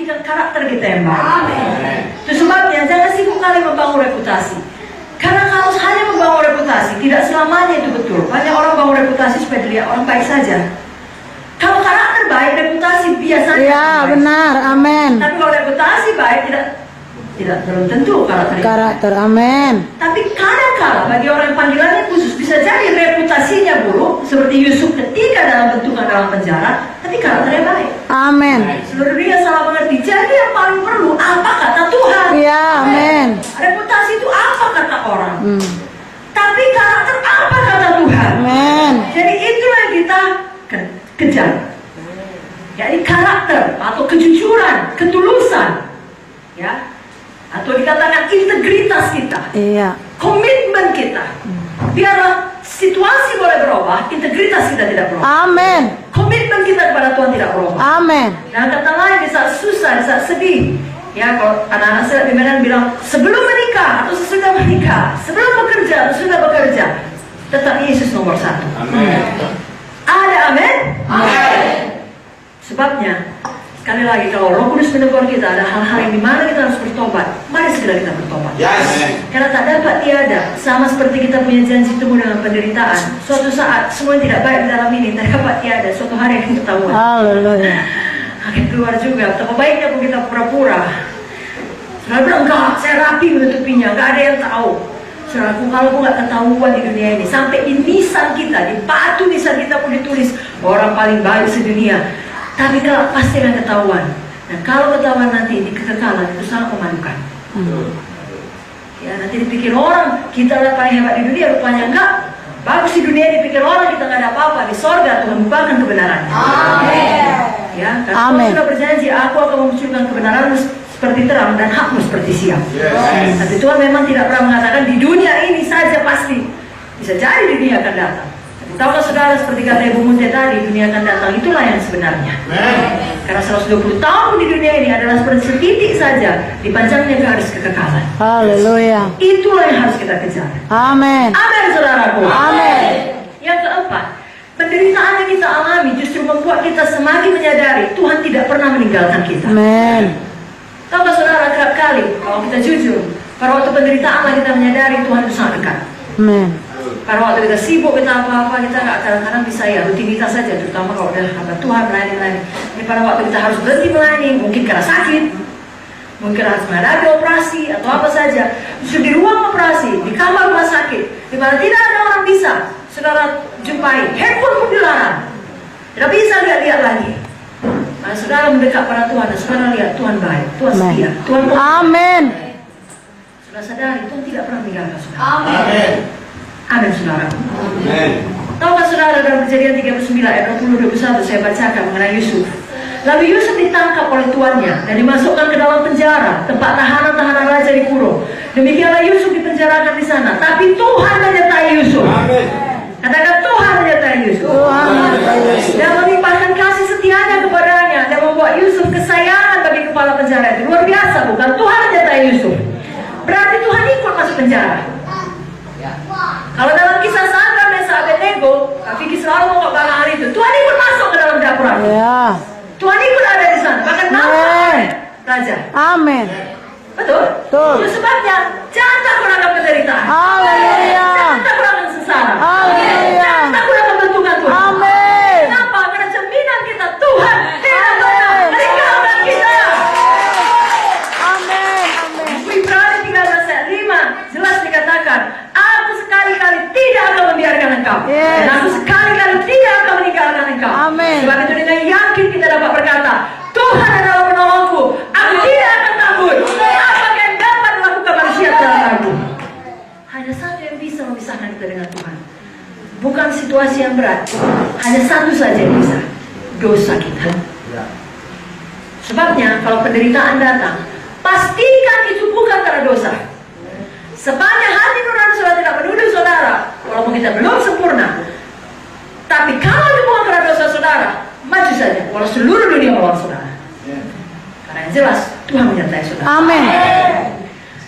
dan karakter kita yang baik. Itu sebabnya jangan sibuk kali membangun reputasi. Karena kalau hanya membangun reputasi, tidak selamanya itu betul. Banyak orang bangun reputasi supaya dilihat orang baik saja. Kalau karakter baik, reputasi biasanya Ya, benar. Amin. Tapi kalau reputasi baik, tidak belum tentu Karakter. Amin. Tapi kadang-kala bagi orang yang panggilannya khusus bisa jadi reputasinya buruk, seperti Yusuf ketika dalam bentukan dalam penjara, tapi karakternya baik. Amin. Seluruh dunia salah mengerti. Jadi yang paling perlu apa kata Tuhan? Ya, amin. Reputasi itu apa kata orang? Tapi karakter apa kata Tuhan? Amin. Jadi itulah yang kita kejar. Jadi karakter atau kejujuran, ketulusan, ya, atau dikatakan integritas kita, Iya. komitmen kita. Biarlah situasi boleh berubah, integritas kita tidak berubah. Amin. Komitmen kita kepada Tuhan tidak berubah. Amin. Dan kata lain di saat susah, di saat sedih, ya, kalau anak-anak saya di Medan bilang sebelum menikah atau sesudah menikah, sebelum bekerja atau sudah bekerja, tetap Yesus nomor satu. Amin. Ada amin? Amin. Sebabnya sekali lagi kalau Roh Kudus menegur kita ada hal-hal yang dimana kita harus bertobat, mari segera kita bertobat. Yes. Karena tak dapat tiada, sama seperti kita punya janji temu dengan penderitaan. Suatu saat semua yang tidak baik di dalam ini tak dapat tiada, suatu hari akan ketahuan. Haleluya. Akan keluar juga. Betapa baiknya pun kita pura-pura. Saudara bilang enggak, saya rapi menutupinya, enggak ada yang tahu. Saudaraku, kalau aku nggak ketahuan di dunia ini, sampai di nisan kita, di batu nisan kita pun ditulis orang paling baik sedunia. Tapi kalau pasti akan ketahuan. Nah, kalau ketahuan nanti di kekekalan itu sangat memalukan. Ya, nanti dipikir orang kita adalah paling hebat di dunia, rupanya enggak. Bagus di dunia dipikir orang kita nggak ada apa-apa. Di sorga Tuhan bukakan kebenarannya. Amin. Ya, karena Amin. Tuhan sudah berjanji, aku akan memunculkan kebenaranmu seperti terang dan hakmu seperti siang. Yes. Tapi Tuhan memang tidak pernah mengatakan di dunia ini saja pasti. Bisa jadi di dunia akan datang. Tahukah saudara, seperti kata Ibu Munte tadi, dunia akan datang, itulah yang sebenarnya. Karena 120 tahun di dunia ini adalah seperti setitik saja dipanjangnya garis kekekalan. Haleluya. Itulah yang harus kita kejar. Amin. Amin, saudaraku. Amin. Yang keempat, penderitaan yang kita alami justru membuat kita semakin menyadari Tuhan tidak pernah meninggalkan kita. Amin. Tahukah saudara, kerap kali kalau kita jujur, pada waktu penderitaan lah kita menyadari Tuhan itu sangat dekat. Amin. Pada waktu kita sibuk, kita apa-apa, kita nggak kadang-kadang bisa ya rutinitas saja, terutama kalau udah hamba Tuhan melayani. Ini pada waktu kita harus berhenti melayani, mungkin karena sakit, mungkin harus menghadapi operasi atau apa saja. Justru di ruang operasi, di kamar rumah sakit, di mana tidak ada orang bisa saudara jumpai, handphone pun dilarang, tidak bisa lihat-lihat lagi. Nah, saudara mendekat pada Tuhan dan saudara lihat Tuhan baik, Tuhan setia, Tuhan Amin. Saudara sadari Tuhan tidak pernah meninggalkan saudara. Amin. Amin, saudara. Amin. Tahukah saudara, dalam Kejadian 39 ayat 20-21 saya bacakan mengenai Yusuf. Lalu Yusuf ditangkap oleh tuannya dan dimasukkan ke dalam penjara, tempat tahanan-tahanan raja dikurung. Demikianlah Yusuf dipenjarakan di sana. Tapi Tuhan menyertai Yusuf. Amin. Katakan Tuhan menyertai Yusuf. Tuhan menyertai Yusuf. Dan melimpahkan kasih setianya kepadanya dan membuat Yusuf kesayangan bagi kepala penjara itu. Luar biasa, bukan? Tuhan menyertai Yusuf. Berarti Tuhan ikut masuk penjara. Kalau dalam kisah Sadrak, Mesak, Abednego, Fikir selalu mau balahan hari itu, Tuhan ikut masuk ke dalam dapur. Ya. Tuhan ikut ada di sana, bahkan nampak raja. Amin. Betul? Betul. Itu sebabnya jangan takut akan penderitaan. Haleluya. Jangan takut akan sengsara. Haleluya. Jangan takut akan bentukan Tuhan. Amin. Kenapa? Karena cerminan kita Tuhan tidak pernah meninggalkan kita. Amin. Amin. Ibrani 13 ayat 5 jelas dikatakan, aku sekali-kali tidak akan membiarkan engkau, Yes. dan aku sekali-kali tidak akan meninggalkan engkau. Amin. Sebab itu dengan yakin kita dapat berkata, Tuhan adalah penolongku, aku tidak akan takut. Apa yang dapat melakukan manusia dalam aku? Hanya satu yang bisa memisahkan kita dengan Tuhan, bukan situasi yang berat. Hanya satu saja yang bisa, dosa kita. Sebabnya kalau penderitaan datang, pastikan itu bukan karena dosa. Sepanjang hati nurani saudara tidak menuduh saudara, walaupun kita belum sempurna. Tapi kalau itu bukan karena dosa saudara, maju saja, walau seluruh dunia melawan saudara. Karena yang jelas Tuhan menyertai saudara. Amin.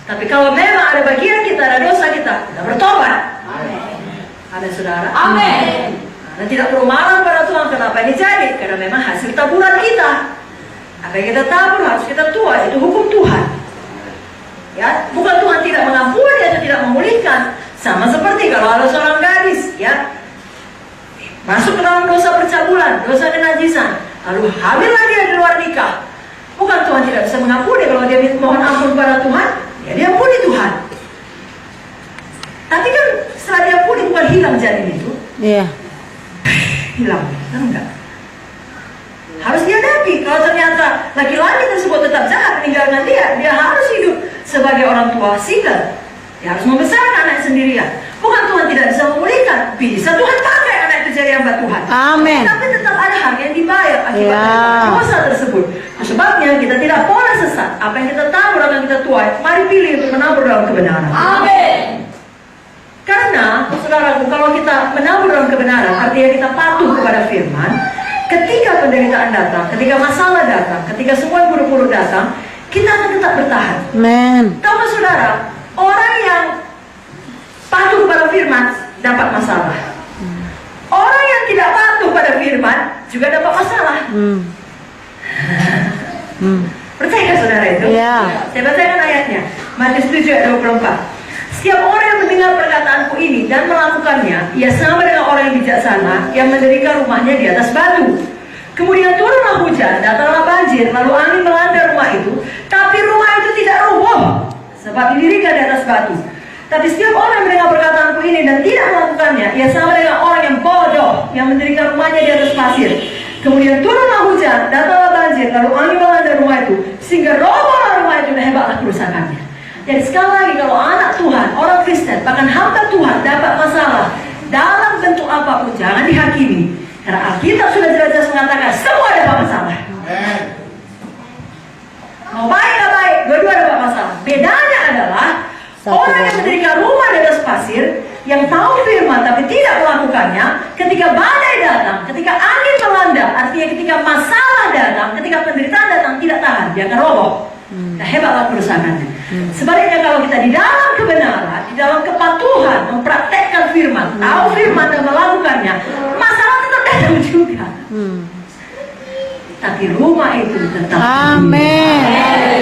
Tapi kalau memang ada bagian kita, ada dosa kita bertobat. Amin, saudara. Amin. Dan tidak perlu marah pada Tuhan kenapa ini jadi, karena memang hasil taburan kita. Apa yang kita tabur harus kita tuai, itu hukum Tuhan. Ya, bukan Tuhan tidak mengampuni atau tidak memulihkan. Sama seperti kalau ada seorang gadis, ya, masuk ke dalam dosa percabulan, dosa kenajisan, lalu hamillah dia di luar nikah. Bukan Tuhan tidak bisa mengampuni kalau dia mohon ampun kepada Tuhan, ya dia ampuni Tuhan. Tapi kan setelah dia ampuni bukan hilang janin itu, Iya. hilang, kan enggak? Harus dihadapi. Kalau ternyata laki-laki tersebut tetap jahat meninggalkan dia harus hidup sebagai orang tua single. Dia harus membesarkan anak sendirian. Bukan Tuhan tidak bisa memulihkan, bisa Tuhan pakai anak itu jadi hamba Tuhan. Amin. Tapi tetap ada harga yang dibayar akibat Ya. dosa tersebut. Nah, sebabnya kita tidak boleh sesat. Apa yang kita tabur akan kita tuai. Mari pilih untuk menabur dalam kebenaran. Amin. Karena, saudaraku, kalau kita menabur dalam kebenaran, artinya kita patuh kepada firman. Ketika penderitaan datang, ketika masalah datang, ketika semua yang buruk-buruk datang, kita akan tetap bertahan. Amin. Tahu saudara, orang yang patuh pada firman dapat masalah. Orang yang tidak patuh pada firman juga dapat masalah. Percaya saudara itu? Iya. Saya bacakan ayatnya. Matius 7 ayat 24. Setiap orang yang mendengar perkataanku ini dan melakukannya, ia sama dengan orang yang bijaksana yang mendirikan rumahnya di atas batu. Kemudian turunlah hujan, datanglah banjir, lalu angin melanda rumah itu, tapi rumah itu tidak roboh, sebab didirikan di atas batu. Tapi setiap orang yang mendengar perkataanku ini dan tidak melakukannya, ia sama dengan orang yang bodoh yang mendirikan rumahnya di atas pasir. Kemudian turunlah hujan, datanglah banjir, lalu angin melanda rumah itu, sehingga robohlah rumah itu dan hebatlah kerusakannya. Jadi sekali lagi, kalau anak Tuhan, orang Kristen, bahkan hamba Tuhan dapat masalah dalam bentuk apapun, jangan dihakimi. Karena Alkitab sudah jelas-jelas mengatakan semua dapat masalah. Mau baik nggak baik, dua-dua dapat masalah. Bedanya adalah orang yang mendirikan rumah di atas pasir, yang tahu firman tapi tidak melakukannya, ketika badai datang, ketika angin melanda, artinya ketika masalah datang, ketika penderitaan datang, tidak tahan, dia akan roboh. Nah, hebatlah kerusakannya. Sebaliknya kalau kita di dalam kebenaran, di dalam kepatuhan, mempraktekkan firman, tahu firman dan melakukannya, masalah tetap datang juga. Tapi rumah itu tetap. Amin.